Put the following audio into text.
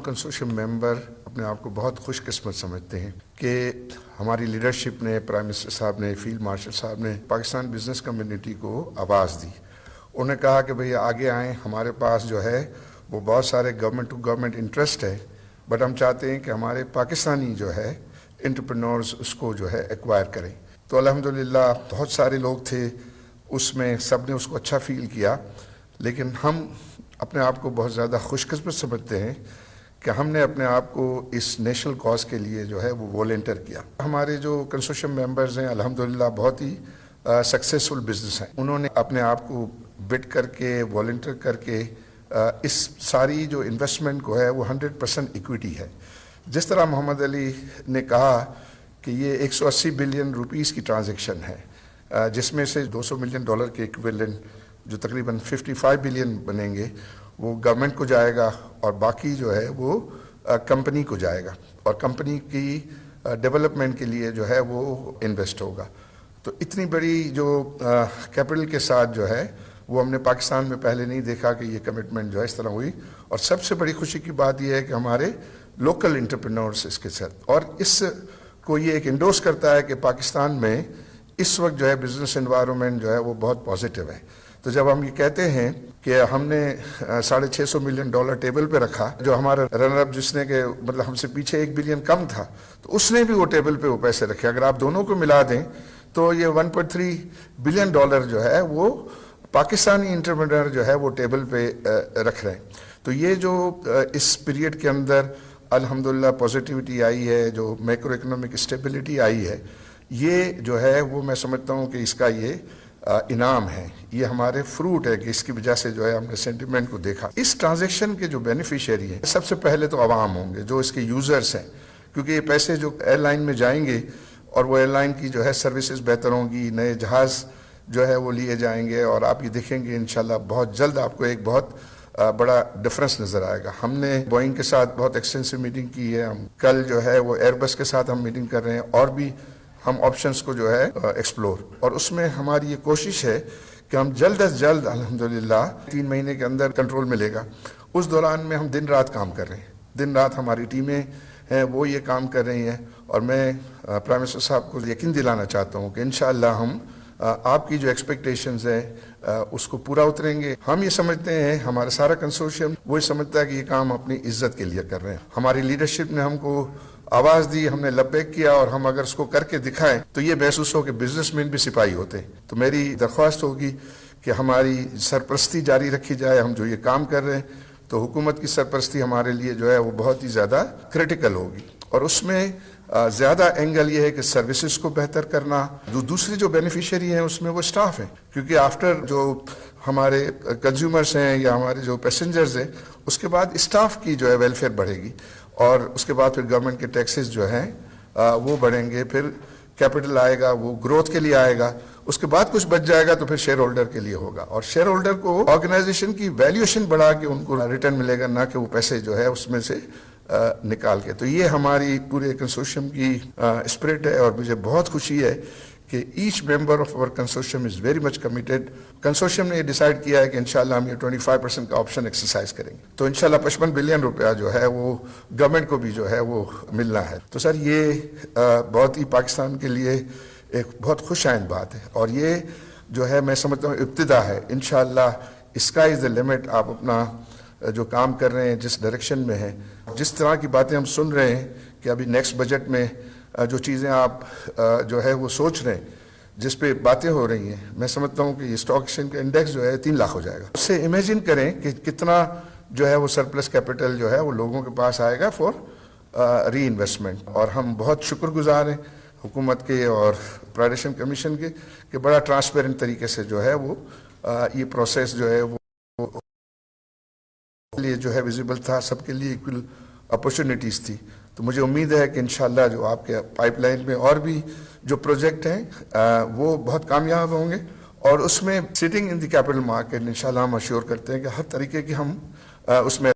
Consortium ممبر اپنے آپ کو بہت خوش قسمت سمجھتے ہیں کہ ہماری لیڈرشپ نے، پرائم منسٹر صاحب نے، فیلڈ مارشل صاحب نے پاکستان بزنس کمیونٹی کو آواز دی. انہوں نے کہا کہ بھئی آگے آئیں، ہمارے پاس جو ہے وہ بہت سارے گورنمنٹ ٹو گورنمنٹ انٹرسٹ ہے، بٹ ہم چاہتے ہیں کہ ہمارے پاکستانی جو ہے انٹرپرینورز اس کو جو ہے ایکوائر کریں. تو الحمدللہ بہت سارے لوگ تھے اس میں، سب نے اس کو اچھا فیل کیا، لیکن ہم اپنے آپ کو بہت زیادہ خوش قسمت سمجھتے ہیں کہ ہم نے اپنے آپ کو اس نیشنل کاز کے لیے جو ہے وہ والنٹیئر کیا. ہمارے جو کنسورشیم ممبرز ہیں الحمدللہ بہت ہی سکسیسفل بزنس ہیں. انہوں نے اپنے آپ کو بٹ کر کے، والنٹیئر کر کے اس ساری جو انویسٹمنٹ کو ہے وہ 100% ایکویٹی ہے. جس طرح محمد علی نے کہا کہ یہ 180 بلین روپیز کی ٹرانزیکشن ہے، جس میں سے $200 ملین کے ایکویلنٹ جو تقریباً 55 بلین بنیں گے وہ گورنمنٹ کو جائے گا، اور باقی جو ہے وہ کمپنی کو جائے گا، اور کمپنی کی ڈیولپمنٹ کے لیے جو ہے وہ انویسٹ ہوگا. تو اتنی بڑی جو کیپٹل کے ساتھ جو ہے وہ ہم نے پاکستان میں پہلے نہیں دیکھا کہ یہ کمٹمنٹ جو ہے اس طرح ہوئی. اور سب سے بڑی خوشی کی بات یہ ہے کہ ہمارے لوکل انٹرپرینورز اس کے ساتھ، اور اس کو یہ ایک انڈورس کرتا ہے کہ پاکستان میں اس وقت جو ہے بزنس انوائرمنٹ جو ہے وہ بہت پازیٹیو ہے. تو جب ہم یہ کہتے ہیں کہ ہم نے $650 ملین ٹیبل پہ رکھا، جو ہمارا رنر اپ جس نے کہ مطلب ہم سے پیچھے $1 بلین کم تھا، تو اس نے بھی وہ ٹیبل پہ وہ پیسے رکھے. اگر آپ دونوں کو ملا دیں تو یہ $1.3 بلین جو ہے وہ پاکستانی انٹرپرینر جو ہے وہ ٹیبل پہ رکھ رہے ہیں. تو یہ جو اس پیریڈ کے اندر الحمدللہ پازیٹیوٹی آئی ہے، جو میکرو اکنامک اسٹیبلٹی آئی ہے، یہ جو ہے وہ میں سمجھتا ہوں کہ اس کا یہ انعام ہے، یہ ہمارے فروٹ ہے کہ اس کی وجہ سے جو ہے ہم نے سینٹیمنٹ کو دیکھا. اس ٹرانزیکشن کے جو بینیفیشری ہیں سب سے پہلے تو عوام ہوں گے، جو اس کے یوزرز ہیں، کیونکہ یہ پیسے جو ایئر لائن میں جائیں گے اور وہ ایئر لائن کی جو ہے سروسز بہتر ہوں گی، نئے جہاز جو ہے وہ لیے جائیں گے، اور آپ یہ دیکھیں گے انشاءاللہ بہت جلد آپ کو ایک بہت بڑا ڈفرنس نظر آئے گا. ہم نے بوئنگ کے ساتھ بہت ایکسٹینسو میٹنگ کی ہے، ہم کل جو ہے وہ ایئر بس کے ساتھ ہم میٹنگ کر رہے ہیں، اور بھی ہم آپشنز کو جو ہے ایکسپلور، اور اس میں ہماری یہ کوشش ہے کہ ہم جلد از جلد الحمدللہ 3 مہینے کے اندر کنٹرول ملے گا. اس دوران میں ہم دن رات کام کر رہے ہیں، دن رات ہماری ٹیمیں ہیں وہ یہ کام کر رہی ہیں، اور میں پرائم منسٹر صاحب کو یقین دلانا چاہتا ہوں کہ انشاءاللہ ہم آپ کی جو ایکسپیکٹیشنز ہیں اس کو پورا اتریں گے. ہم یہ سمجھتے ہیں، ہمارا سارا کنسورشیم وہ سمجھتا ہے کہ یہ کام اپنی عزت کے لیے کر رہے ہیں. ہماری لیڈرشپ نے ہم کو آواز دی، ہم نے لبیک کیا، اور ہم اگر اس کو کر کے دکھائیں تو یہ محسوس ہو کہ بزنس مین بھی سپاہی ہوتے ہیں. تو میری درخواست ہوگی کہ ہماری سرپرستی جاری رکھی جائے. ہم جو یہ کام کر رہے ہیں تو حکومت کی سرپرستی ہمارے لیے جو ہے وہ بہت ہی زیادہ کریٹیکل ہوگی، اور اس میں زیادہ اینگل یہ ہے کہ سروسز کو بہتر کرنا. جو دوسرے جو بینیفیشری ہیں اس میں وہ اسٹاف ہیں، کیونکہ آفٹر جو ہمارے کنزیومرز ہیں یا ہمارے جو پیسنجرز ہیں، اس کے بعد اسٹاف کی جو ہے ویلفیئر بڑھے گی، اور اس کے بعد پھر گورنمنٹ کے ٹیکسز جو ہیں وہ بڑھیں گے، پھر کیپٹل آئے گا، وہ گروتھ کے لیے آئے گا، اس کے بعد کچھ بچ جائے گا تو پھر شیئر ہولڈر کے لیے ہوگا، اور شیئر ہولڈر کو آرگنائزیشن کی ویلیوشن بڑھا کے ان کو ریٹرن ملے گا، نہ کہ وہ پیسے جو ہے اس میں سے نکال کے. تو یہ ہماری پورے کنسورشیم کی اسپرٹ ہے، اور مجھے بہت خوشی ہے کہ ایچ ممبر آف اور consortium is very much committed. Consortium نے یہ ڈیسائیڈ کیا ہے کہ انشاءاللہ ہم یہ 25% کا آپشن ایکسرسائز کریں گے، تو انشاءاللہ $55 بلین جو ہے وہ گورنمنٹ کو بھی جو ہے وہ ملنا ہے. تو سر یہ بہت ہی پاکستان کے لیے ایک بہت خوش آئند بات ہے، اور یہ جو ہے میں سمجھتا ہوں ابتدا ہے. انشاءاللہ اسکائی از دا لمٹ. آپ اپنا جو کام کر رہے ہیں، جس ڈائریکشن میں ہیں، جس طرح کی باتیں ہم سن رہے ہیں کہ ابھی نیکسٹ بجٹ میں جو چیزیں آپ جو ہے وہ سوچ رہے ہیں، جس پہ باتیں ہو رہی ہیں، میں سمجھتا ہوں کہ یہ اسٹاک ایکسچینج کا انڈیکس جو ہے 3 لاکھ ہو جائے گا. اس سے امیجن کریں کہ کتنا جو ہے وہ سرپلس کیپٹل جو ہے وہ لوگوں کے پاس آئے گا فار ری انویسٹمنٹ. اور ہم بہت شکر گزار ہیں حکومت کے اور پرائیویشن کمیشن کے کہ بڑا ٹرانسپیرنٹ طریقے سے جو ہے وہ یہ پروسیس جو ہے وہ لیے جو ہے ویزیبل تھا، سب کے لیے ایکول اپرچونٹیز تھی. تو مجھے امید ہے کہ انشاءاللہ جو آپ کے پائپ لائن میں اور بھی جو پروجیکٹ ہیں وہ بہت کامیاب ہوں گے، اور اس میں sitting in the capital market انشاءاللہ ہم اشور کرتے ہیں کہ ہر طریقے کی ہم اس میں